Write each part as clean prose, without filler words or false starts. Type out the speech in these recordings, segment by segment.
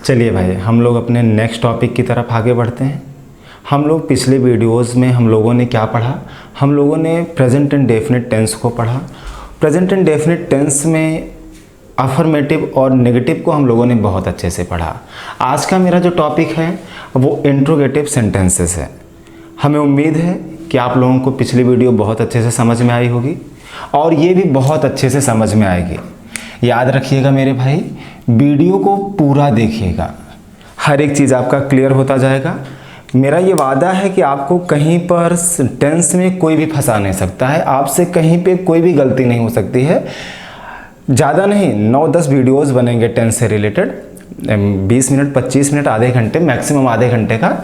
चलिए भाई, हम लोग अपने नेक्स्ट टॉपिक की तरफ आगे बढ़ते हैं। हम लोग पिछले वीडियोस में हम लोगों ने क्या पढ़ा? हम लोगों ने प्रेजेंट एंड डेफिनेट टेंस को पढ़ा। प्रेजेंट एंड डेफिनेट टेंस में अफर्मेटिव और नेगेटिव को हम लोगों ने बहुत अच्छे से पढ़ा। आज का मेरा जो टॉपिक है वो इंट्रोगेटिव सेंटेंसेस है। हमें उम्मीद है कि आप लोगों को पिछली वीडियो बहुत अच्छे से समझ में आई होगी और ये भी बहुत अच्छे से समझ में आएगी। याद रखिएगा मेरे भाई, वीडियो को पूरा देखिएगा, हर एक चीज़ आपका क्लियर होता जाएगा। मेरा ये वादा है कि आपको कहीं पर टेंस में कोई भी फंसा नहीं सकता है, आपसे कहीं पे कोई भी गलती नहीं हो सकती है। ज़्यादा नहीं, 9-10 वीडियोस बनेंगे टेंस से रिलेटेड, 20 मिनट 25 मिनट आधे घंटे, मैक्सिमम आधे घंटे का,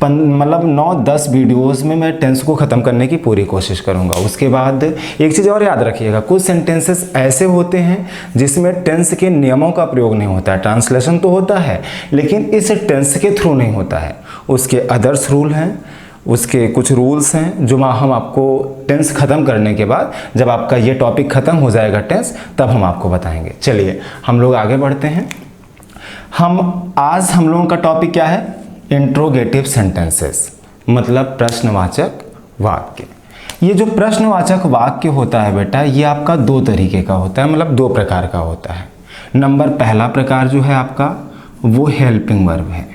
मतलब 9-10 वीडियोस में मैं टेंस को ख़त्म करने की पूरी कोशिश करूंगा। उसके बाद एक चीज़ और याद रखिएगा, कुछ सेंटेंसेस ऐसे होते हैं जिसमें टेंस के नियमों का प्रयोग नहीं होता है। ट्रांसलेशन तो होता है लेकिन इस टेंस के थ्रू नहीं होता है, उसके अदर्स रूल हैं, उसके कुछ रूल्स हैं जो हम आपको टेंस ख़त्म करने के बाद, जब आपका ये टॉपिक ख़त्म हो जाएगा टेंस, तब हम आपको बताएंगे। चलिए हम लोग आगे बढ़ते हैं। आज हम लोगों का टॉपिक क्या है? इंट्रोगेटिव सेंटेंसेस, मतलब प्रश्नवाचक वाक्य। ये जो प्रश्नवाचक वाक्य होता है बेटा, ये आपका दो तरीके का होता है, मतलब दो प्रकार का होता है। पहला प्रकार जो है आपका वो हेल्पिंग वर्ब है।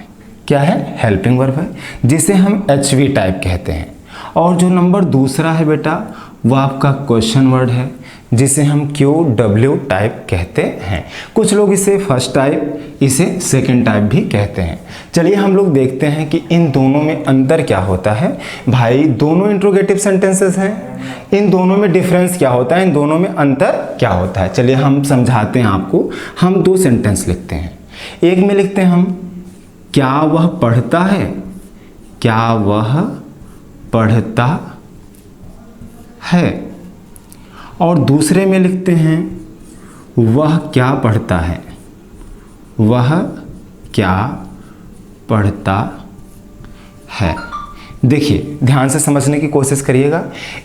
क्या है? हेल्पिंग वर्ब है, जिसे हम HV टाइप कहते हैं। और जो नंबर दूसरा है बेटा, वो आपका क्वेश्चन वर्ड है, जिसे हम QW टाइप कहते हैं। कुछ लोग इसे फर्स्ट टाइप, इसे सेकंड टाइप भी कहते हैं। चलिए हम लोग देखते हैं कि इन दोनों में अंतर क्या होता है। भाई दोनों इंट्रोगेटिव सेंटेंसेस हैं, इन दोनों में डिफरेंस क्या होता है, इन दोनों में अंतर क्या होता है। चलिए हम समझाते हैं आपको। हम दो सेंटेंस लिखते हैं। एक में लिखते हैं हम, क्या वह पढ़ता है? क्या वह पढ़ता है? और दूसरे में लिखते हैं, वह क्या पढ़ता है? वह क्या पढ़ता है? देखिए, ध्यान से समझने की कोशिश करिएगा।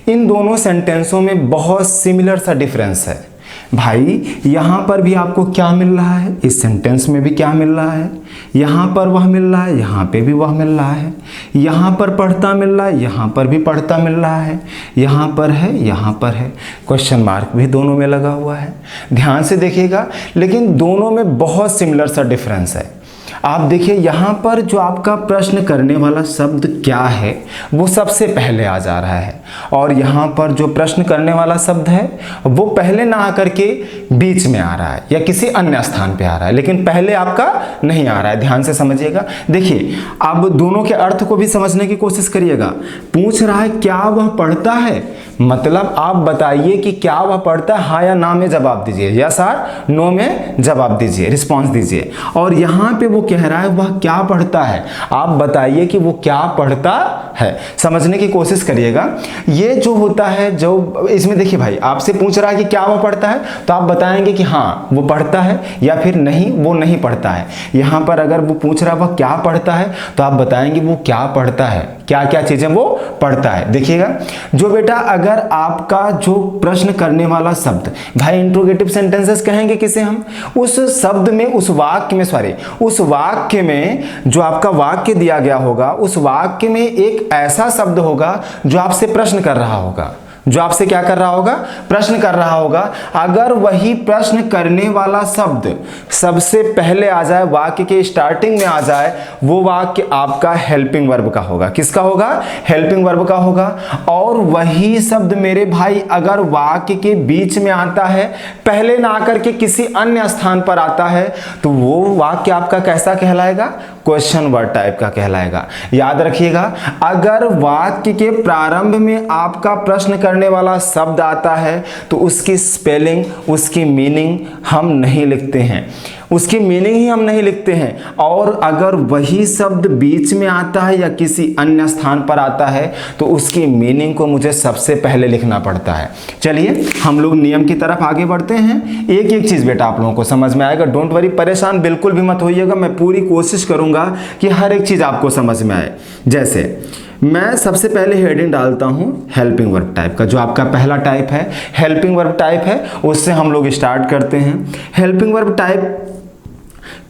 इन दोनों सेंटेंसों में बहुत सिमिलर सा डिफरेंस है। भाई यहाँ पर भी आपको क्या मिल रहा है, इस सेंटेंस में भी क्या मिल रहा है, यहाँ पर वह मिल रहा है, यहाँ पे भी वह मिल रहा है, यहाँ पर पढ़ता मिल रहा है, यहाँ पर भी पढ़ता मिल रहा है, यहाँ पर है, यहाँ पर है, क्वेश्चन मार्क भी दोनों में लगा हुआ है। ध्यान से देखिएगा, लेकिन दोनों में बहुत सिमिलर सा डिफरेंस है। आप देखिए, यहाँ पर जो आपका प्रश्न करने वाला शब्द क्या है वो सबसे पहले आ जा रहा है, और यहाँ पर जो प्रश्न करने वाला शब्द है वो पहले ना आकर के बीच में आ रहा है या किसी अन्य स्थान पे आ रहा है, लेकिन पहले आपका नहीं आ रहा है। ध्यान से समझिएगा। देखिए, अब दोनों के अर्थ को भी समझने की कोशिश करिएगा। पूछ रहा है क्या वह पढ़ता है, मतलब आप बताइए कि क्या वह पढ़ता है, हाँ या ना में जवाब दीजिए, यस और नो में जवाब दीजिए, रिस्पॉन्स दीजिए। और यहाँ पे वो कह रहा है वह क्या पढ़ता है, आप बताइए कि वो क्या पढ़ता है। समझने की कोशिश करिएगा। ये जो होता है, जो इसमें देखिए भाई, आपसे पूछ रहा है कि क्या वह पढ़ता है, तो आप बताएंगे कि हाँ वो पढ़ता है, या फिर नहीं वो नहीं पढ़ता है। यहाँ पर अगर वो पूछ रहा है वह क्या पढ़ता है, तो आप बताएंगे वो क्या पढ़ता है, क्या क्या चीजें वो पढ़ता है। देखिएगा, जो बेटा अगर आपका जो प्रश्न करने वाला शब्द, भाई इंट्रोगेटिव सेंटेंसेस कहेंगे किसे हम, उस शब्द में, उस वाक्य में, उस वाक्य में जो आपका वाक्य दिया गया होगा, उस वाक्य में एक ऐसा शब्द होगा जो आपसे प्रश्न कर रहा होगा, जो आपसे क्या कर रहा होगा, प्रश्न कर रहा होगा। अगर वही प्रश्न करने वाला शब्द सबसे पहले आ जाए, वाक्य के स्टार्टिंग में आ जाए, वो वाक्य आपका हेल्पिंग वर्ब का होगा। किसका होगा? हेल्पिंग वर्ब का होगा। और वही शब्द मेरे भाई अगर वाक्य के बीच में आता है, पहले ना आकर के किसी अन्य स्थान पर आता है, तो वो वाक्य आपका कैसा कहलाएगा? क्वेश्चन वर्ड टाइप का कहलाएगा। याद रखिएगा, अगर वाक्य के प्रारंभ में आपका प्रश्न करने वाला शब्द आता है तो उसकी स्पेलिंग, उसकी मीनिंग हम नहीं लिखते हैं, उसकी मीनिंग ही हम नहीं लिखते हैं। और अगर वही शब्द बीच में आता है या किसी अन्य स्थान पर आता है तो उसकी मीनिंग को मुझे सबसे पहले लिखना पड़ता है। चलिए हम लोग नियम की तरफ आगे बढ़ते हैं। एक एक चीज बेटा आप लोगों को समझ में आएगा, डोंट वरी, परेशान बिल्कुल भी मत होइएगा। मैं पूरी कोशिश करूंगा कि हर एक चीज आपको समझ में आए। जैसे मैं सबसे पहले हेडिंग डालता हूं हेल्पिंग वर्ब टाइप का, जो आपका पहला टाइप है हेल्पिंग वर्ब टाइप है, उससे हम लोग स्टार्ट करते हैं। हेल्पिंग वर्ब टाइप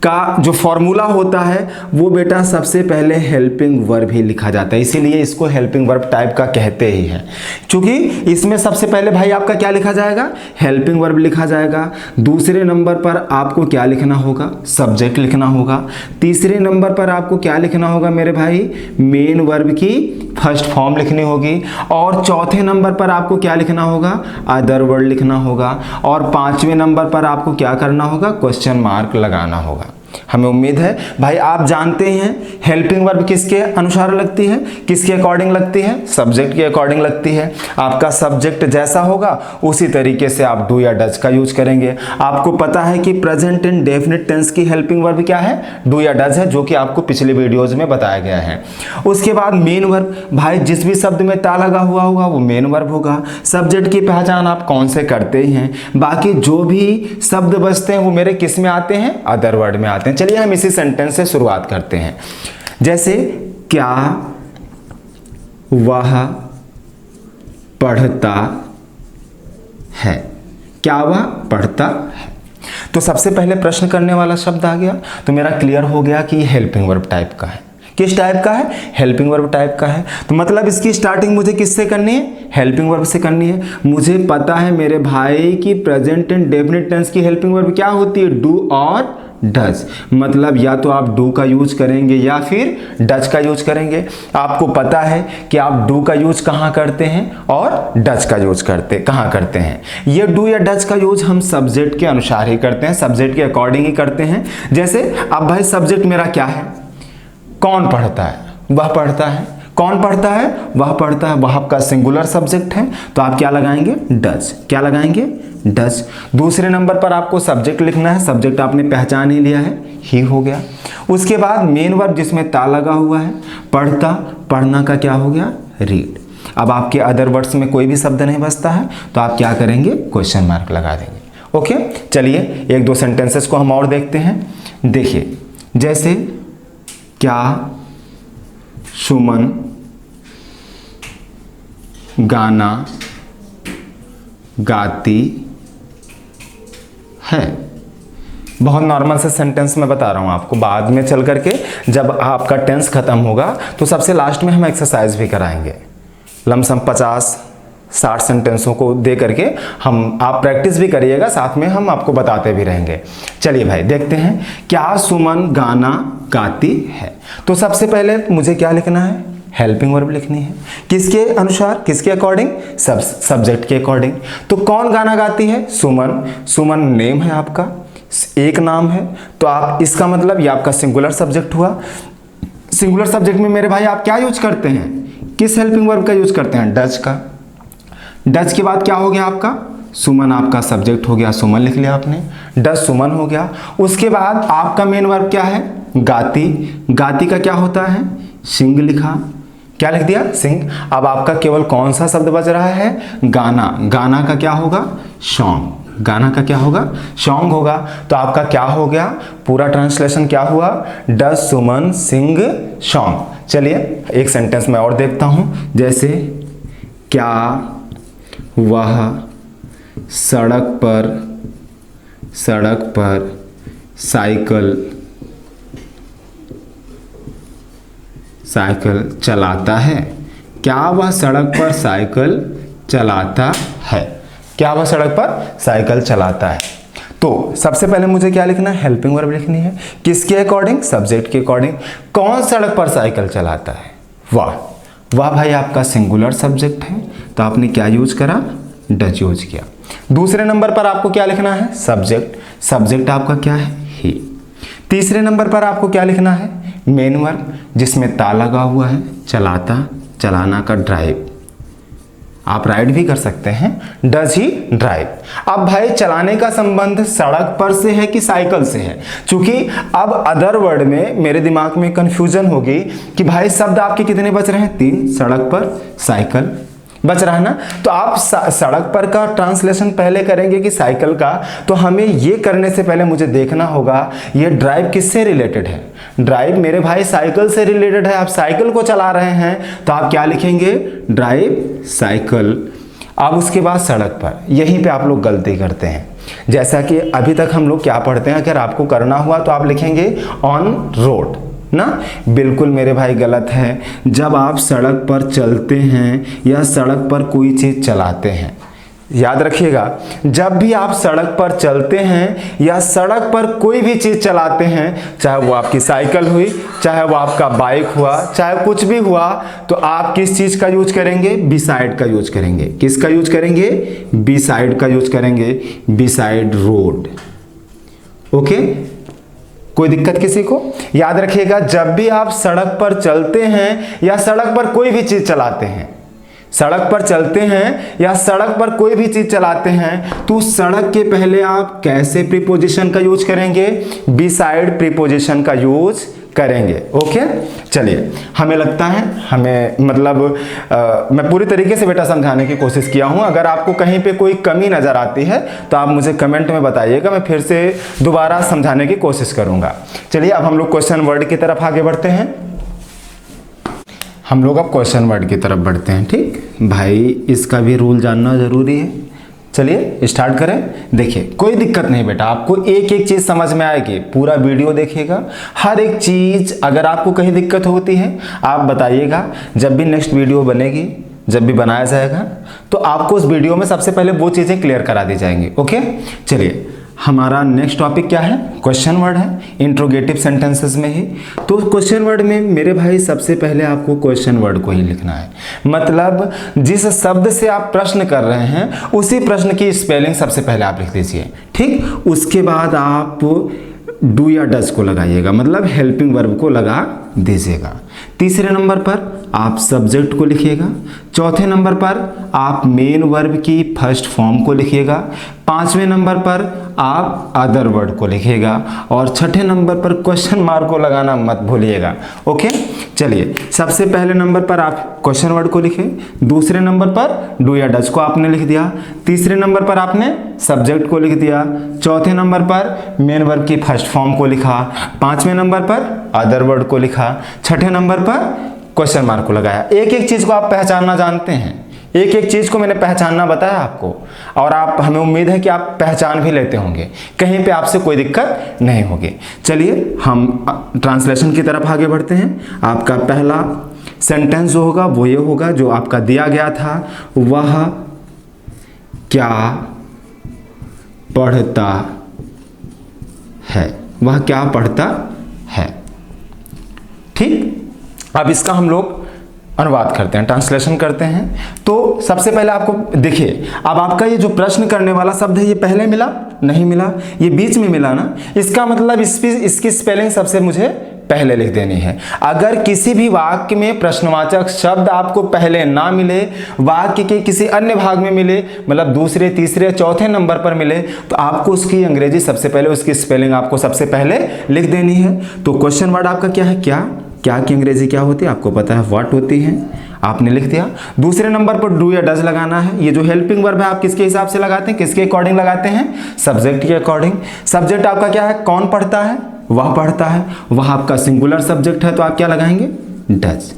का जो फॉर्मूला होता है वो बेटा सबसे पहले हेल्पिंग वर्ब ही लिखा जाता है, इसीलिए इसको हेल्पिंग वर्ब टाइप का कहते ही हैं। क्योंकि इसमें सबसे पहले भाई आपका क्या लिखा जाएगा, हेल्पिंग वर्ब लिखा जाएगा। दूसरे नंबर पर आपको क्या लिखना होगा, सब्जेक्ट लिखना होगा। तीसरे नंबर पर आपको क्या लिखना होगा मेरे भाई, मेन वर्ब की फर्स्ट फॉर्म लिखनी होगी। और चौथे नंबर पर आपको क्या लिखना होगा, अदर वर्ड लिखना होगा। और पांचवें नंबर पर आपको क्या करना होगा, क्वेश्चन मार्क लगाना होगा। हमें उम्मीद है भाई आप जानते हैं हेल्पिंग वर्ब किसके अनुसार लगती है, किसके अकॉर्डिंग लगती है, सब्जेक्ट के अकॉर्डिंग लगती है। आपका सब्जेक्ट जैसा होगा उसी तरीके से आप डू या डज का यूज करेंगे। आपको पता है कि प्रेजेंट एंड डेफिनेट टेंस की हेल्पिंग वर्ब क्या है, डू या डज है, जो कि आपको पिछले वीडियोज में बताया गया है। उसके बाद मेन वर्ब, भाई जिस भी शब्द में ता लगा हुआ होगा वो मेन वर्ब होगा। सब्जेक्ट की पहचान आप कौन से करते हैं, बाकी जो भी शब्द बचते हैं वो मेरे किस में आते हैं, अदर वर्ड में आते हैं। चलिए हम इसी सेंटेंस से शुरुआत करते हैं। जैसे क्या वह पढ़ता है, क्या वह पढ़ता है। तो सबसे पहले प्रश्न करने वाला शब्द आ गया, तो मेरा क्लियर हो गया कि हेल्पिंग वर्ब टाइप का है। किस टाइप का है, हेल्पिंग वर्ब टाइप का है। तो मतलब इसकी स्टार्टिंग मुझे किससे करनी है, हेल्पिंग वर्ब से करनी है। मुझे पता है मेरे भाई की प्रेजेंट एंड डेफिनेट टेंस की हेल्पिंग वर्ब क्या होती है, डू और डज। मतलब या तो आप डू का यूज करेंगे या फिर डज का यूज करेंगे। आपको पता है कि आप डू का यूज कहाँ करते हैं और डज का यूज कहाँ करते हैं। ये डू या डज का यूज हम सब्जेक्ट के अनुसार ही करते हैं, सब्जेक्ट के अकॉर्डिंग ही करते हैं। जैसे अब भाई सब्जेक्ट मेरा क्या है, कौन पढ़ता है, वह पढ़ता है। कौन पढ़ता है, वह पढ़ता है, वह आपका सिंगुलर सब्जेक्ट है, तो आप क्या लगाएंगे, डज। क्या लगाएंगे, डज। दूसरे नंबर पर आपको सब्जेक्ट लिखना है, सब्जेक्ट आपने पहचान ही लिया है, ही हो गया। उसके बाद मेन वर्ब जिसमें ता लगा हुआ है, पढ़ता, पढ़ना का क्या हो गया, रीड। अब आपके अदर वर्ड्स में कोई भी शब्द नहीं बचता है तो आप क्या करेंगे, क्वेश्चन मार्क लगा देंगे। ओके, चलिए एक दो सेंटेंसेस को हम और देखते हैं। देखिए जैसे क्या सुमन गाना गाती है। बहुत नॉर्मल से सेंटेंस में बता रहा हूं आपको, बाद में चल करके जब आपका टेंस खत्म होगा तो सबसे लास्ट में हम एक्सरसाइज भी कराएंगे। लमसम 50-60 सेंटेंसों को दे करके आप प्रैक्टिस भी करिएगा, साथ में हम आपको बताते भी रहेंगे। चलिए भाई देखते हैं, क्या सुमन गाना गाती है। तो सबसे पहले मुझे क्या लिखना है, हेल्पिंग वर्ब लिखनी है। किसके अनुसार, किसके अकॉर्डिंग, सब्जेक्ट के अकॉर्डिंग। तो कौन गाना गाती है, सुमन। सुमन नेम है आपका, एक नाम है, तो आप इसका मतलब ये आपका सिंगुलर सब्जेक्ट हुआ। सिंगुलर सब्जेक्ट में मेरे भाई आप क्या यूज करते हैं, किस हेल्पिंग वर्ब का यूज करते हैं, डज का। डज के बाद क्या हो गया आपका, सुमन आपका सब्जेक्ट हो गया, सुमन लिख लिया आपने, डज सुमन हो गया। उसके बाद आपका मेन वर्ब क्या है, गाती। गाती का क्या होता है, सिंग लिखा। क्या लिख दिया, सिंग। अब आपका केवल कौन सा शब्द बच रहा है, गाना। गाना का क्या होगा, सॉन्ग। गाना का क्या होगा, सॉन्ग होगा। तो आपका क्या हो गया, पूरा ट्रांसलेशन क्या हुआ, डज सुमन सिंग सॉन्ग। चलिए एक सेंटेंस में और देखता हूं। जैसे क्या वह सड़क पर साइकिल चलाता है। क्या वह सड़क पर साइकिल चलाता है, क्या वह सड़क पर साइकिल चलाता है। तो सबसे पहले मुझे क्या लिखना है, हेल्पिंग वर्ब लिखनी है। किसके अकॉर्डिंग, सब्जेक्ट के अकॉर्डिंग। कौन सड़क पर साइकिल चलाता है, वह। वह भाई आपका सिंगुलर सब्जेक्ट है, तो आपने क्या यूज करा, डज यूज किया। दूसरे नंबर पर आपको क्या लिखना है, सब्जेक्ट। सब्जेक्ट आपका क्या है, ही। तीसरे नंबर पर आपको क्या लिखना है, मेन वर्ब जिसमें ता लगा हुआ है, चलाता, चलाना का ड्राइव। आप राइड भी कर सकते हैं, डज ही ड्राइव। अब भाई चलाने का संबंध सड़क पर से है कि साइकिल से है, क्योंकि अब अदर वर्ड में मेरे दिमाग में कंफ्यूजन होगी कि भाई शब्द आपके कितने बच रहे हैं, 3। सड़क पर, साइकिल बच रहा है ना। तो आप सड़क पर का ट्रांसलेशन पहले करेंगे कि साइकिल का। तो हमें ये करने से पहले मुझे देखना होगा ये ड्राइव किससे रिलेटेड है। ड्राइव मेरे भाई साइकिल से रिलेटेड है, आप साइकिल को चला रहे हैं, तो आप क्या लिखेंगे, ड्राइव साइकिल। अब उसके बाद सड़क पर, यहीं पे आप लोग गलती करते हैं। जैसा कि अभी तक हम लोग क्या पढ़ते हैं, अगर आपको करना हुआ तो आप लिखेंगे ऑन रोड ना, बिल्कुल मेरे भाई गलत है। जब आप सड़क पर चलते हैं या सड़क पर कोई चीज़ चलाते हैं, याद रखिएगा, जब भी आप सड़क पर चलते हैं या सड़क पर कोई भी चीज़ चलाते हैं, चाहे वो आपकी साइकिल हुई, चाहे वो आपका बाइक हुआ, चाहे कुछ भी हुआ, तो आप किस चीज़ का यूज करेंगे? बिसाइड का यूज करेंगे। किसका यूज करेंगे? बिसाइड का यूज करेंगे, बिसाइड रोड। ओके, कोई दिक्कत किसी को? याद रखिएगा, जब भी आप सड़क पर चलते हैं या सड़क पर कोई भी चीज़ चलाते हैं, सड़क पर चलते हैं या सड़क पर कोई भी चीज चलाते हैं, तो सड़क के पहले आप कैसे प्रीपोजिशन का यूज करेंगे? बिसाइड प्रीपोजिशन का यूज करेंगे। ओके, चलिए, हमें लगता है हमें मैं पूरी तरीके से बेटा समझाने की कोशिश किया हूं। अगर आपको कहीं पे कोई कमी नज़र आती है तो आप मुझे कमेंट में बताइएगा, मैं फिर से दोबारा समझाने की कोशिश करूंगा। चलिए, अब हम लोग क्वेश्चन वर्ड की तरफ आगे बढ़ते हैं। हम लोग अब क्वेश्चन वर्ड की तरफ बढ़ते हैं। ठीक भाई, इसका भी रूल जानना ज़रूरी है। चलिए स्टार्ट करें। देखिए, कोई दिक्कत नहीं बेटा, आपको एक एक चीज़ समझ में आएगी, पूरा वीडियो देखिएगा, हर एक चीज़। अगर आपको कहीं दिक्कत होती है आप बताइएगा, जब भी नेक्स्ट वीडियो बनेगी, जब भी बनाया जाएगा, तो आपको उस वीडियो में सबसे पहले वो चीज़ें क्लियर करा दी जाएंगी। ओके, चलिए, हमारा नेक्स्ट टॉपिक क्या है? क्वेश्चन वर्ड है, इंट्रोगेटिव सेंटेंसेस में ही। तो क्वेश्चन वर्ड में मेरे भाई सबसे पहले आपको क्वेश्चन वर्ड को ही लिखना है। मतलब जिस शब्द से आप प्रश्न कर रहे हैं उसी प्रश्न की स्पेलिंग सबसे पहले आप लिख दीजिए। ठीक, उसके बाद आप डू या डज को लगाइएगा, मतलब हेल्पिंग वर्ब को लगा दीजिएगा। तीसरे नंबर पर आप सब्जेक्ट को लिखिएगा। चौथे नंबर पर आप मेन वर्ब की फर्स्ट फॉर्म को लिखिएगा। पांचवें नंबर पर आप अदर वर्ड को लिखिएगा और छठे नंबर पर क्वेश्चन मार्क को लगाना मत भूलिएगा। ओके, चलिए, सबसे पहले नंबर पर आप क्वेश्चन वर्ड को लिखें, दूसरे नंबर पर डू या डज को आपने लिख दिया, तीसरे नंबर पर आपने सब्जेक्ट को लिख दिया, चौथे नंबर पर मेन वर्ब की फर्स्ट फॉर्म को लिखा, पांचवें नंबर पर अदर वर्ड को लिखा, छठे नंबर पर क्वेश्चन मार्क को लगाया। एक एक चीज को आप पहचानना जानते हैं, एक एक चीज को मैंने पहचानना बताया आपको, और आप, हमें उम्मीद है कि आप पहचान भी लेते होंगे, कहीं पे आपसे कोई दिक्कत नहीं होगी। चलिए, हम ट्रांसलेशन की तरफ आगे बढ़ते हैं। आपका पहला सेंटेंस जो होगा वो ये होगा, जो आपका दिया गया था, वह क्या पढ़ता है? वह क्या पढ़ता है? ठीक, अब इसका हम लोग अनुवाद करते हैं, ट्रांसलेशन करते हैं। तो सबसे पहले आपको देखिए, अब आपका ये जो प्रश्न करने वाला शब्द है, ये पहले मिला नहीं मिला, ये बीच में मिला ना, इसका मतलब इसकी स्पेलिंग सबसे मुझे पहले लिख देनी है। अगर किसी भी वाक्य में प्रश्नवाचक शब्द आपको पहले ना मिले, वाक्य के किसी अन्य भाग में मिले, मतलब दूसरे, तीसरे, चौथे नंबर पर मिले, तो आपको उसकी अंग्रेजी सबसे पहले, उसकी स्पेलिंग आपको सबसे पहले लिख देनी है। तो क्वेश्चन वर्ड आपका क्या है? क्या की अंग्रेजी क्या होती है? आपको पता है, व्हाट होती है, आपने लिख दिया। दूसरे नंबर पर डू या डज लगाना है। ये जो हेल्पिंग वर्ब है आप किसके हिसाब से लगाते हैं, किसके अकॉर्डिंग लगाते हैं? सब्जेक्ट के अकॉर्डिंग। सब्जेक्ट आपका क्या है? कौन पढ़ता है? वह पढ़ता है। वह आपका सिंगुलर सब्जेक्ट है, तो आप क्या लगाएंगे? Does,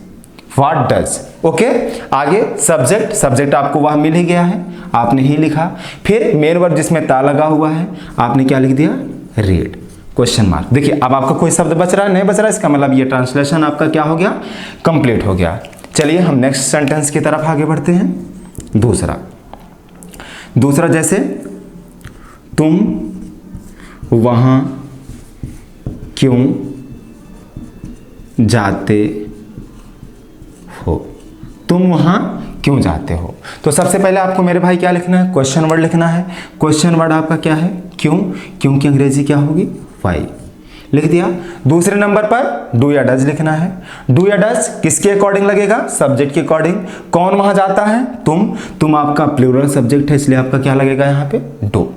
what does. ओके, आगे सब्जेक्ट आपको वह मिल ही गया है, आपने ही लिखा। फिर मेन वर्ब जिसमें ता लगा हुआ है, आपने क्या लिख दिया? Read, question mark. देखिए, अब आपका कोई शब्द बच रहा है, नहीं बच रहा है, इसका मतलब ये ट्रांसलेशन आपका क्या हो गया? कंप्लीट हो गया। चलिए, हम नेक्स्ट सेंटेंस की तरफ आगे बढ़ते हैं। दूसरा जैसे, तुम वहां क्यों जाते हो? तुम वहां क्यों जाते हो? तो सबसे पहले आपको मेरे भाई क्या लिखना है? क्वेश्चन वर्ड लिखना है। क्वेश्चन वर्ड आपका क्या है? क्यों की अंग्रेजी क्या होगी? वाई, लिख दिया। दूसरे नंबर पर डू या डज लिखना है। डू या डज किसके अकॉर्डिंग लगेगा? सब्जेक्ट के अकॉर्डिंग। कौन वहां जाता है? तुम आपका प्लूरल सब्जेक्ट है, इसलिए आपका क्या लगेगा यहाँ पे? डू।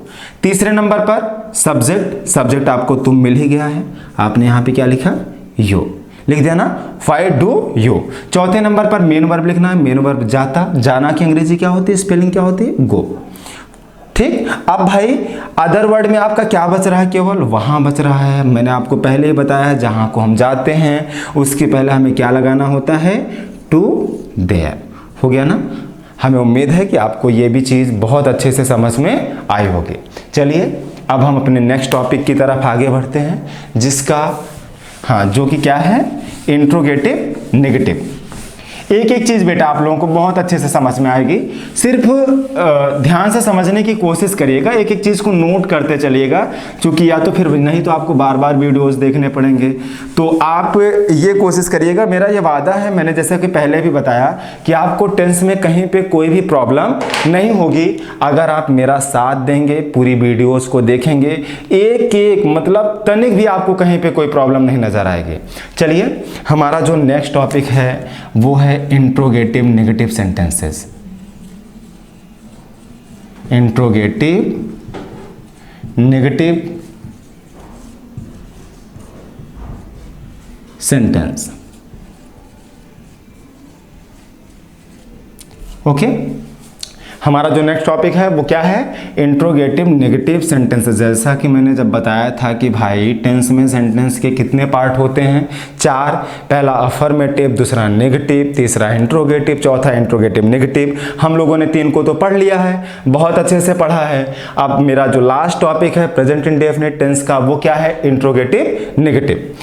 तीसरे नंबर पर सब्जेक्ट आपको तुम मिल ही गया है, आपने यहाँ पे क्या लिखा? यू, लिख दिया ना, वाई डू यू। चौथे नंबर पर मेन वर्ब लिखना है। मेन वर्ब जाता, जाना की अंग्रेजी क्या होती है? स्पेलिंग क्या होती है? गो। ठीक, अब भाई अदर वर्ड में आपका क्या बच रहा है? केवल वहां बच रहा है। मैंने आपको पहले ही बताया है, जहां को हम जाते हैं उसके पहले हमें क्या लगाना होता है? To there. हो गया ना? हमें उम्मीद है कि आपको ये भी चीज़ बहुत अच्छे से समझ में आई होगी। चलिए अब हम अपने नेक्स्ट टॉपिक की तरफ आगे बढ़ते हैं, जिसका जो कि क्या है, इंट्रोगेटिव नेगेटिव। एक एक चीज़ बेटा आप लोगों को बहुत अच्छे से समझ में आएगी, सिर्फ ध्यान से समझने की कोशिश करिएगा, एक एक चीज़ को नोट करते चलिएगा, क्योंकि या तो फिर नहीं तो आपको बार बार वीडियोस देखने पड़ेंगे। तो आप ये कोशिश करिएगा, मेरा ये वादा है, मैंने जैसा कि पहले भी बताया कि आपको टेंस में कहीं पे कोई भी प्रॉब्लम नहीं होगी अगर आप मेरा साथ देंगे, पूरी वीडियोज़ को देखेंगे, एक एक मतलब तनिक भी आपको कहीं पर कोई प्रॉब्लम नहीं नज़र आएगी। चलिए हमारा जो नेक्स्ट टॉपिक है वो है interrogative negative sentences. Interrogative negative sentence. Okay, हमारा जो नेक्स्ट टॉपिक है वो क्या है, इंट्रोगेटिव नेगेटिव सेंटेंसेस। जैसा कि मैंने जब बताया था कि भाई टेंस में सेंटेंस के कितने पार्ट होते हैं, 4। पहला अफर्मेटिव, दूसरा नेगेटिव, तीसरा इंट्रोगेटिव, चौथा इंट्रोगेटिव नेगेटिव। हम लोगों ने 3 को तो पढ़ लिया है, बहुत अच्छे से पढ़ा है। अब मेरा जो लास्ट टॉपिक है प्रेजेंट इंडेफिनिट टेंस का, वो क्या है, इंट्रोगेटिव नेगेटिव।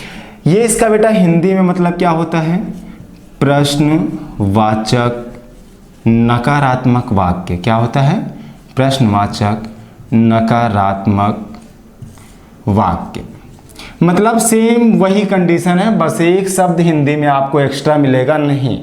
ये इसका बेटा हिंदी में मतलब क्या होता है, प्रश्नवाचक नकारात्मक वाक्य। क्या होता है, प्रश्नवाचक नकारात्मक वाक्य। मतलब सेम वही कंडीशन है, बस एक शब्द हिंदी में आपको एक्स्ट्रा मिलेगा नहीं।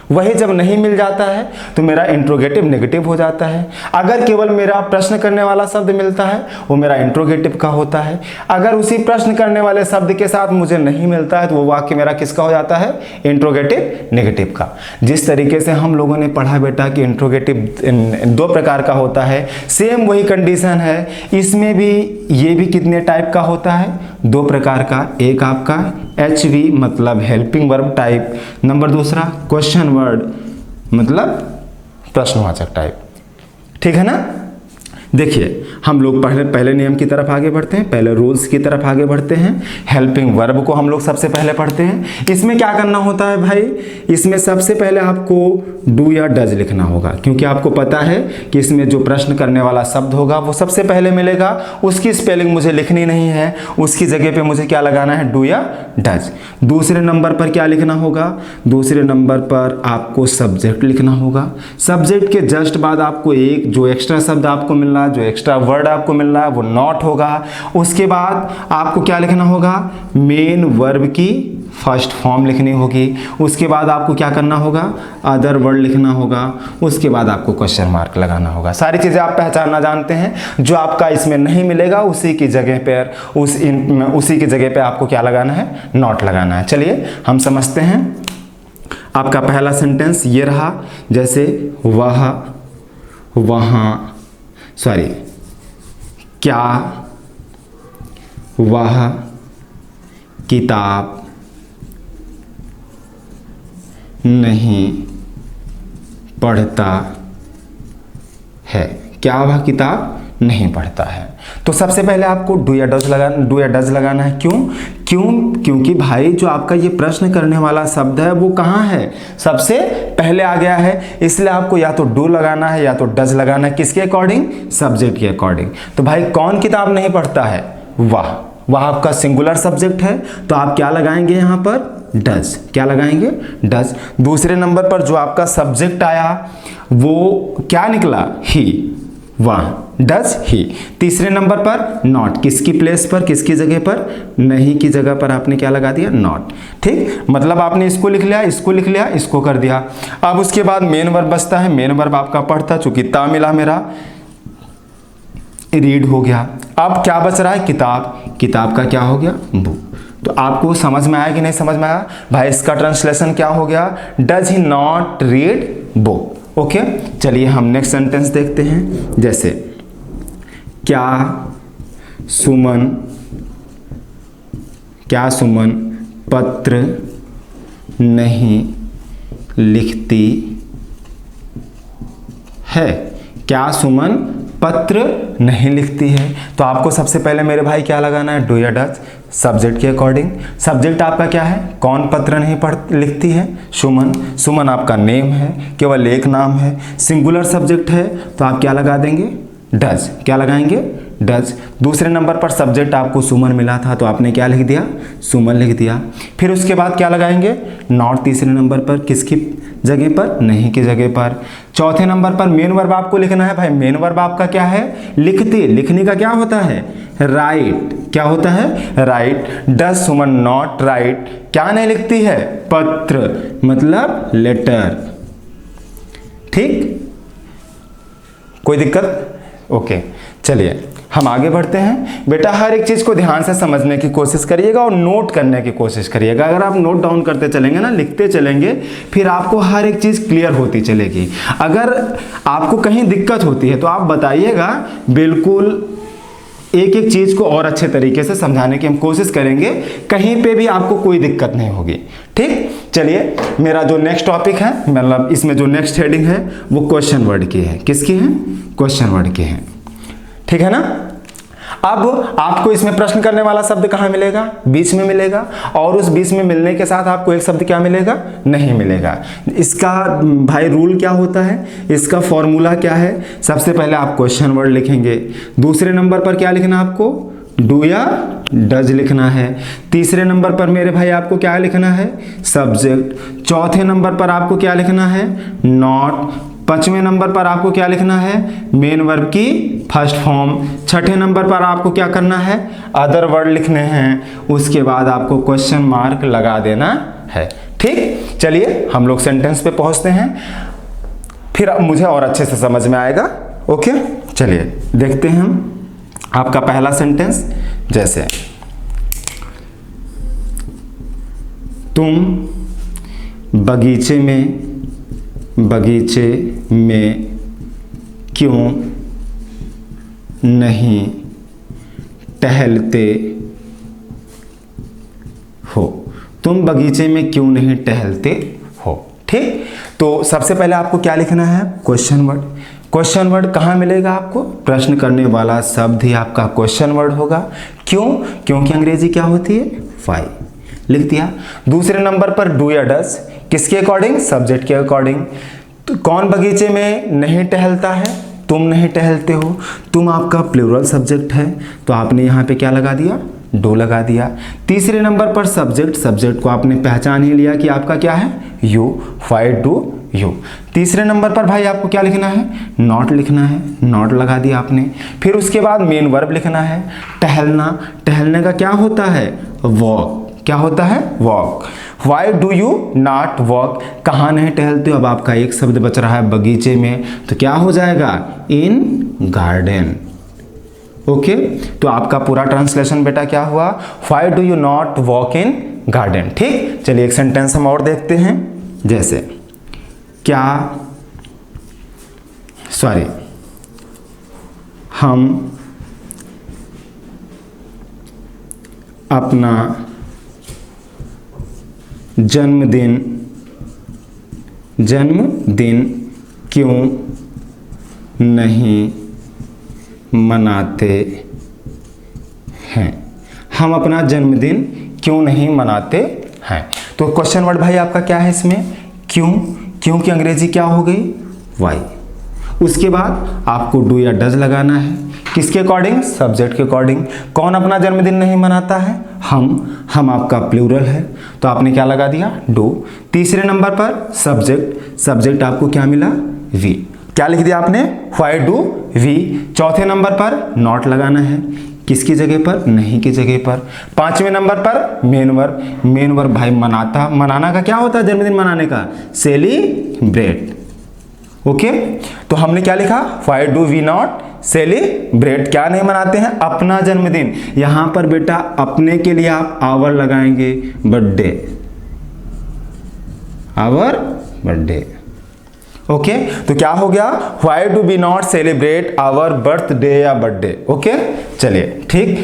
वही जब नहीं मिल जाता है तो मेरा इंट्रोगेटिव नेगेटिव हो जाता है। अगर केवल मेरा प्रश्न करने वाला शब्द मिलता है वो मेरा इंट्रोगेटिव का होता है। अगर उसी प्रश्न करने वाले शब्द के साथ मुझे नहीं मिलता है तो वो वाक्य मेरा किसका हो जाता है, इंट्रोगेटिव नेगेटिव का। जिस तरीके से हम लोगों ने पढ़ा बेटा कि इंट्रोगेटिव 2 प्रकार का होता है, सेम वही कंडीशन है इसमें भी। ये भी कितने टाइप का होता है, 2 प्रकार का। एक आपका HV मतलब हेल्पिंग वर्ब टाइप, नंबर दूसरा क्वेश्चन वर्ड मतलब प्रश्नवाचक टाइप। ठीक है ना। देखिए हम लोग पहले नियम की तरफ आगे बढ़ते हैं, पहले रूल्स की तरफ आगे बढ़ते हैं। हेल्पिंग वर्ब को हम लोग सबसे पहले पढ़ते हैं। इसमें क्या करना होता है भाई, इसमें सबसे पहले आपको डू या डज लिखना होगा, क्योंकि आपको पता है कि इसमें जो प्रश्न करने वाला शब्द होगा वो सबसे पहले मिलेगा। उसकी स्पेलिंग मुझे लिखनी नहीं है, उसकी जगह पे मुझे क्या लगाना है, डू या डज। दूसरे नंबर पर क्या लिखना होगा, दूसरे नंबर पर आपको सब्जेक्ट लिखना होगा। सब्जेक्ट के जस्ट बाद आपको एक जो एक्स्ट्रा शब्द आपको मिल रहा है, जो एक्स्ट्रा वर्ड आपको मिल रहा है वो नॉट होगा। उसके बाद आपको क्या लिखना होगा, मेन वर्ब की फर्स्ट फॉर्म लिखनी होगी। उसके बाद आपको क्या करना होगा, अदर वर्ड लिखना होगा। उसके बाद आपको क्वेश्चन मार्क लगाना होगा। सारी चीज़ें आप पहचानना जानते हैं। जो आपका इसमें नहीं मिलेगा उसी की जगह पर उसी की जगह पे आपको क्या लगाना है, नॉट लगाना है। चलिए हम समझते हैं। आपका पहला सेंटेंस ये रहा, जैसे वह, वहाँ, क्या, वह किताब नहीं पढ़ता है। क्या वह किताब नहीं पढ़ता है। तो सबसे पहले आपको डू या डज लगाना है। क्योंकि भाई जो आपका ये प्रश्न करने वाला शब्द है वो कहाँ है, सबसे पहले आ गया है, इसलिए आपको या तो डू लगाना है या तो डज लगाना है। किसके अकॉर्डिंग, सब्जेक्ट के अकॉर्डिंग। तो भाई कौन किताब नहीं पढ़ता है, वह आपका सिंगुलर सब्जेक्ट है, तो आप क्या लगाएंगे यहाँ पर, डज। क्या लगाएंगे, डज। दूसरे नंबर पर जो आपका सब्जेक्ट आया वो क्या निकला, ही, वह, डज ही। तीसरे नंबर पर नॉट, किसकी प्लेस पर, किसकी जगह पर, नहीं की जगह पर आपने क्या लगा दिया, नॉट। ठीक, मतलब आपने इसको लिख लिया, इसको लिख लिया, इसको कर दिया। अब उसके बाद मेन वर्ब बचता है। मेन वर्ब आपका पढ़ता, चूंकि ता मिला मेरा, रीड हो गया। अब क्या बच रहा है, किताब। किताब का क्या हो गया, बुक। तो आपको समझ में आया कि नहीं समझ में आया भाई, इसका ट्रांसलेशन क्या हो गया, does he not read book. Okay, चलिए हम नेक्स्ट सेंटेंस देखते हैं। जैसे क्या सुमन पत्र नहीं लिखती है। क्या सुमन पत्र नहीं लिखती है। तो आपको सबसे पहले मेरे भाई क्या लगाना है, डू या डज। सब्जेक्ट के अकॉर्डिंग। सब्जेक्ट आपका क्या है, कौन पत्र नहीं लिखती है, सुमन। सुमन आपका नेम है, केवल एक नाम है। सिंगुलर सब्जेक्ट है तो आप क्या लगा देंगे, डज। क्या लगाएंगे, डज। दूसरे नंबर पर सब्जेक्ट आपको सुमन मिला था तो आपने क्या लिख दिया, सुमन लिख दिया। फिर उसके बाद क्या लगाएंगे, नॉट। तीसरे नंबर पर किसकी जगह पर, नहीं की जगह पर। चौथे नंबर पर मेन वर्ब आपको लिखना है। भाई मेन वर्ब आपका क्या है, लिखते। लिखने का क्या होता है, राइट। क्या होता है, right. Does Suman not right, क्या नहीं लिखती है, पत्र, मतलब लेटर। ठीक, कोई दिक्कत, ओके। चलिए हम आगे बढ़ते हैं। बेटा हर एक चीज़ को ध्यान से समझने की कोशिश करिएगा और नोट करने की कोशिश करिएगा। अगर आप नोट डाउन करते चलेंगे ना, लिखते चलेंगे, फिर आपको हर एक चीज़ क्लियर होती चलेगी। अगर आपको कहीं दिक्कत होती है तो आप बताइएगा, बिल्कुल एक एक चीज़ को और अच्छे तरीके से समझाने की हम कोशिश करेंगे, कहीं पे भी आपको कोई दिक्कत नहीं होगी। ठीक, चलिए मेरा जो नेक्स्ट टॉपिक है, मतलब इसमें जो नेक्स्ट हेडिंग है वो क्वेश्चन वर्ड की है। किसकी है, क्वेश्चन वर्ड की है। ठीक है ना। अब आपको इसमें प्रश्न करने वाला शब्द कहाँ मिलेगा, बीच में मिलेगा। और उस बीच में मिलने के साथ आपको एक शब्द क्या मिलेगा, नहीं मिलेगा। इसका भाई रूल क्या होता है, इसका फॉर्मूला क्या है, सबसे पहले आप क्वेश्चन वर्ड लिखेंगे। दूसरे नंबर पर क्या लिखना आपको, डू या डज लिखना है। तीसरे नंबर पर मेरे भाई आपको क्या लिखना है, सब्जेक्ट। चौथे नंबर पर आपको क्या लिखना है, नॉट। पांचवें नंबर पर आपको क्या लिखना है, मेन वर्ब की फर्स्ट फॉर्म। छठे नंबर पर आपको क्या करना है, अदर वर्ड लिखने हैं। उसके बाद आपको क्वेश्चन मार्क लगा देना है। ठीक, चलिए हम लोग सेंटेंस पे पहुंचते हैं, फिर मुझे और अच्छे से समझ में आएगा। ओके, चलिए देखते हैं हम आपका पहला सेंटेंस। जैसे तुम बगीचे में क्यों नहीं टहलते हो, तुम बगीचे में क्यों नहीं टहलते हो। ठीक, तो सबसे पहले आपको क्या लिखना है, क्वेश्चन वर्ड। क्वेश्चन वर्ड कहाँ मिलेगा आपको, प्रश्न करने वाला शब्द ही आपका क्वेश्चन वर्ड होगा। क्यों, क्योंकि अंग्रेजी क्या होती है, वाई। लिख दिया। दूसरे नंबर पर डू या डज, किसके अकॉर्डिंग, सब्जेक्ट के अकॉर्डिंग। तो कौन बगीचे में नहीं टहलता है, तुम नहीं टहलते हो। तुम आपका प्लूरल सब्जेक्ट है तो आपने यहाँ पे क्या लगा दिया, डू लगा दिया। तीसरे नंबर पर सब्जेक्ट, सब्जेक्ट को आपने पहचान ही लिया कि आपका क्या है, यू। Why do you. तीसरे नंबर पर भाई आपको क्या लिखना है, नॉट लिखना है, नॉट लगा दिया आपने। फिर उसके बाद मेन वर्ब लिखना है, टहलना। टहलने का क्या होता है, वॉक। क्या होता है, walk. Why do you not walk, कहाँ नहीं टहलते हो। अब आपका एक शब्द बच रहा है बगीचे में, तो क्या हो जाएगा, इन गार्डन। ओके, तो आपका पूरा ट्रांसलेशन बेटा क्या हुआ, why do you not walk in garden. ठीक, चलिए एक सेंटेंस हम और देखते हैं। जैसे क्या, सॉरी, हम अपना जन्मदिन क्यों नहीं मनाते हैं, हम अपना जन्मदिन क्यों नहीं मनाते हैं। तो क्वेश्चन वर्ड भाई आपका क्या है इसमें, क्यों। क्यों की अंग्रेजी क्या हो गई, वाई। उसके बाद आपको डू या डज लगाना है, किसके अकॉर्डिंग, सब्जेक्ट के अकॉर्डिंग। कौन अपना जन्मदिन नहीं मनाता है, हम आपका प्लूरल है तो आपने क्या लगा दिया, डू। तीसरे नंबर पर सब्जेक्ट, सब्जेक्ट आपको क्या मिला, वी। क्या लिख दिया आपने, व्हाई डू वी। चौथे नंबर पर नॉट लगाना है, किसकी जगह पर, नहीं की जगह पर। पांचवें नंबर पर मेन वर्ब, मेन वर्ब भाई मनाता, मनाना का क्या होता है, जन्मदिन मनाने का, सेलिब्रेट। ओके, तो हमने क्या लिखा, why do we not celebrate, क्या नहीं मनाते हैं, अपना जन्मदिन। यहां पर बेटा अपने के लिए आप आवर लगाएंगे, बर्थडे, आवर बर्थडे। ओके, तो क्या हो गया, why do we not celebrate our birthday या बर्थडे। ओके, चलिए ठीक,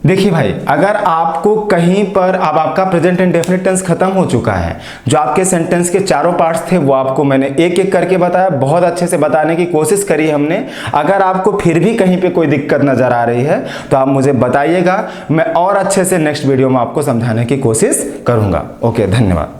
देखिए भाई, अगर आपको कहीं पर अब आपका प्रेजेंट इंडेफिनिट टेंस खत्म हो चुका है, जो आपके सेंटेंस के चारों पार्ट्स थे वो आपको मैंने एक एक करके बताया, बहुत अच्छे से बताने की कोशिश करी हमने। अगर आपको फिर भी कहीं पे कोई दिक्कत नजर आ रही है तो आप मुझे बताइएगा, मैं और अच्छे से नेक्स्ट वीडियो में आपको समझाने की कोशिश करूंगा। ओके, धन्यवाद।